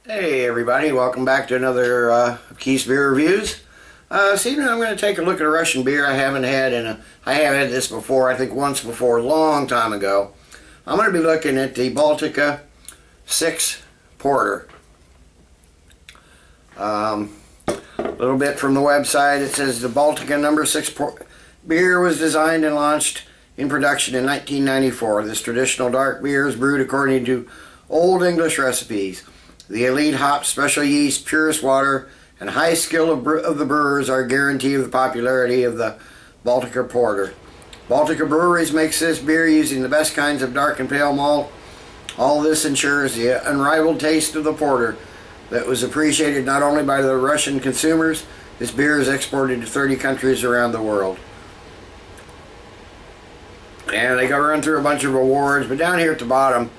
Hey everybody, welcome back to another Keith's Beer Reviews. This evening I'm going to take a look at a Russian beer I haven't had I have had this before, I think once before, a long time ago. I'm going to be looking at the Baltika 6 Porter. A little bit from the website. It says the Baltika number 6 beer was designed and launched in production in 1994. This traditional dark beer is brewed according to Old English recipes. The elite hop, special yeast, purest water, and high skill of the brewers are a guarantee of the popularity of the Baltika Porter. Baltika Breweries makes this beer using the best kinds of dark and pale malt. All this ensures the unrivaled taste of the porter that was appreciated not only by the Russian consumers. This beer is exported to 30 countries around the world. And they go run through a bunch of awards, but down here at the bottom,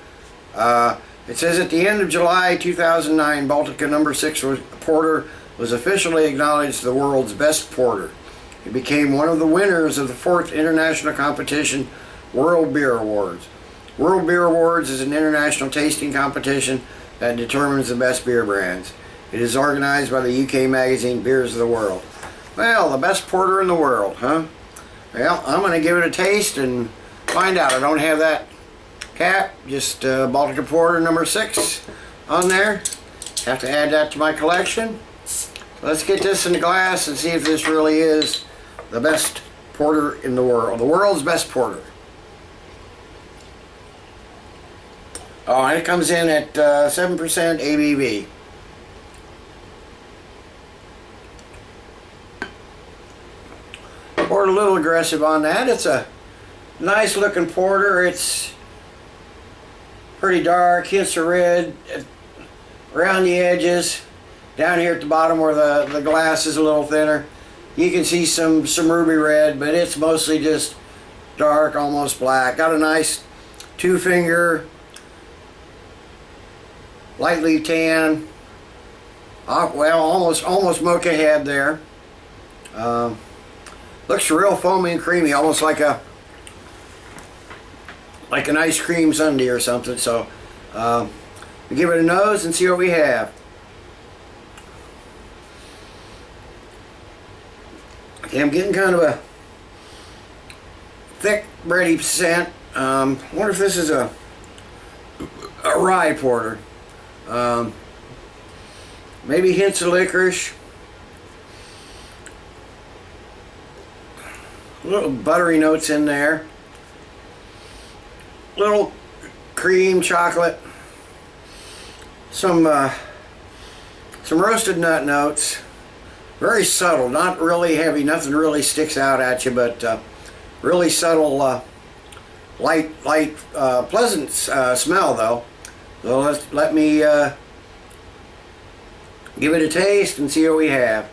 it says at the end of July 2009, Baltika number 6 Porter was officially acknowledged the world's best porter. It became one of the winners of the 4th international competition, World Beer Awards. World Beer Awards is an international tasting competition that determines the best beer brands. It is organized by the UK magazine Beers of the World. Well, the best porter in the world, huh? Well, I'm going to give it a taste and find out. I don't have that cap, just Baltika Porter number 6 on there. Have to add that to my collection. Let's get this in the glass and see if this really is the best porter in the world. The world's best porter. Oh, and it comes in at 7% ABV. Poured a little aggressive on that. It's a nice looking porter. It's pretty dark, hints of red around the edges. Down here at the bottom where the glass is a little thinner, you can see some ruby red, but it's mostly just dark, almost black. Got a nice 2-finger, lightly tan, well, almost mocha head there. Looks real foamy and creamy, almost like an ice cream sundae or something. So we give it a nose and see what we have. Okay, I'm getting kind of a thick, bready scent. I wonder if this is a rye porter. Maybe hints of licorice. Little buttery notes in there. Little cream, chocolate. Some roasted nut notes. Very subtle, not really heavy, nothing really sticks out at you, but really subtle, light, pleasant smell though. So let me give it a taste and see what we have.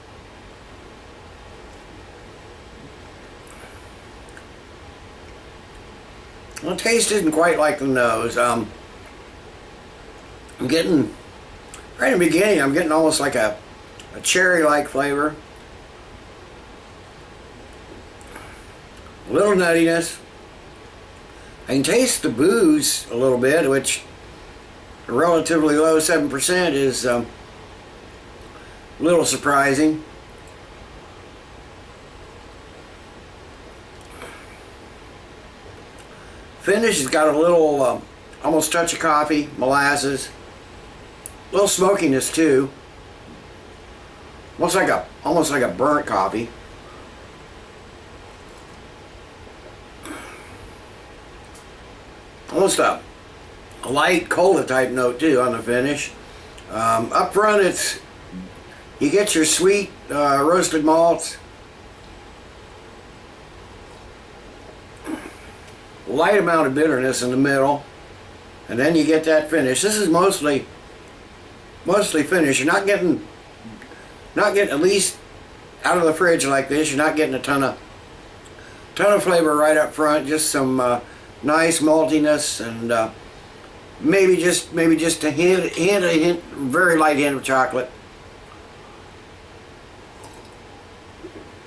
Well, the taste isn't quite like the nose. I'm getting, right in the beginning, I'm getting almost like a cherry-like flavor. A little nuttiness. I can taste the booze a little bit, which a relatively low 7% is a little surprising. Finish has got a little, almost touch of coffee, molasses, a little smokiness too. Almost like a burnt coffee. Almost a light cola type note too on the finish. Up front, you get your sweet roasted malts. Light amount of bitterness in the middle, and then you get that finish. This is mostly finished. You're not getting, at least out of the fridge like this, you're not getting a ton of flavor right up front. Just some nice maltiness and maybe just a hint, very light hint of chocolate.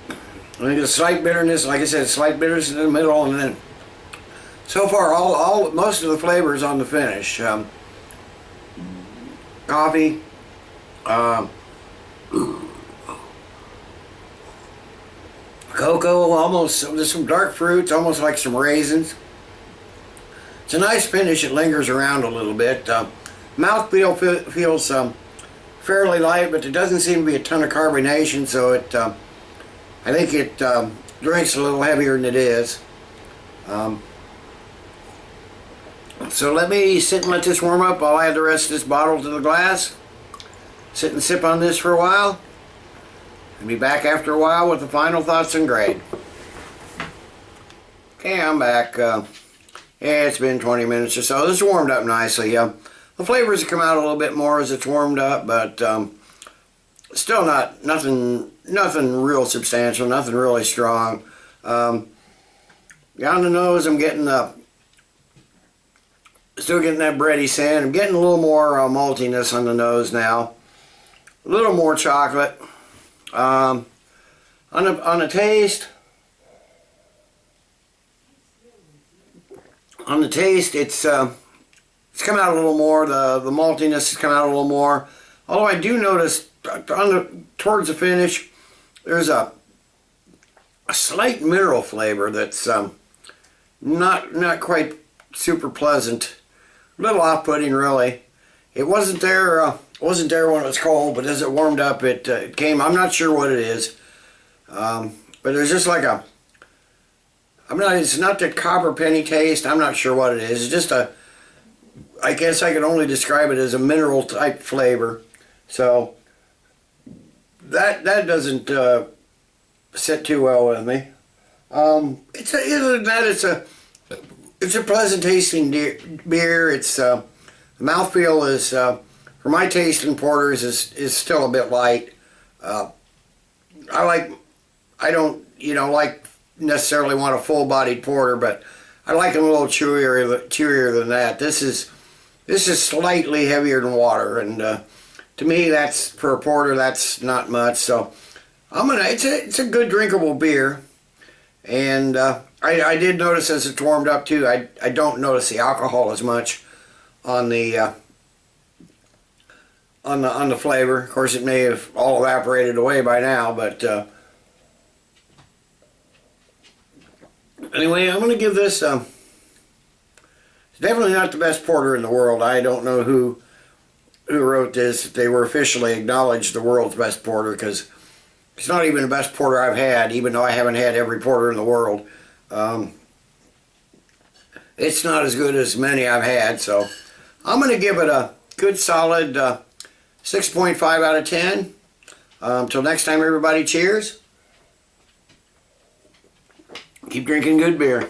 I think a slight bitterness, like I said, slight bitterness in the middle, and then so far most of the flavors on the finish. Coffee, Um, Cocoa, almost, there's some dark fruits, almost like some raisins. It's a nice finish. It lingers around a little bit. Mouthfeel feels fairly light, but there doesn't seem to be a ton of carbonation, so I think it drinks a little heavier than it is. So let me sit and let this warm up. I'll add the rest of this bottle to the glass. Sit and sip on this for a while. I'll be back after a while with the final thoughts and grade. Okay, I'm back. Yeah, it's been 20 minutes or so. This is warmed up nicely. The flavors have come out a little bit more as it's warmed up, but still nothing real substantial, nothing really strong. On the nose, I'm getting still getting that bready scent. I'm getting a little more maltiness on the nose now. A little more chocolate. On the taste, it's come out a little more. The maltiness has come out a little more. Although I do notice towards the finish, there's a slight mineral flavor that's not quite super pleasant. A little off-putting, really. It wasn't there. Wasn't there when it was cold, but as it warmed up, it came. I'm not sure what it is, but there's just like it's not the copper penny taste. I'm not sure what it is. It's just I guess I can only describe it as a mineral type flavor. So that doesn't sit too well with me. Other than that, it's a pleasant tasting beer. It's the mouthfeel is. For my taste in porters is still a bit light. I don't like necessarily want a full-bodied porter, but I like them a little chewier than that. This is slightly heavier than water, and to me, that's for a porter, that's not much. So it's a good drinkable beer, and I did notice as it's warmed up too. I don't notice the alcohol as much on the flavor. Of course, it may have all evaporated away by now, but anyway, I'm going to give this. It's definitely not the best porter in the world. I don't know who wrote this. They were officially acknowledged the world's best porter, because it's not even the best porter I've had, even though I haven't had every porter in the world. It's not as good as many I've had, so I'm going to give it a good solid 6.5 out of 10. Until next time, everybody, cheers. Keep drinking good beer.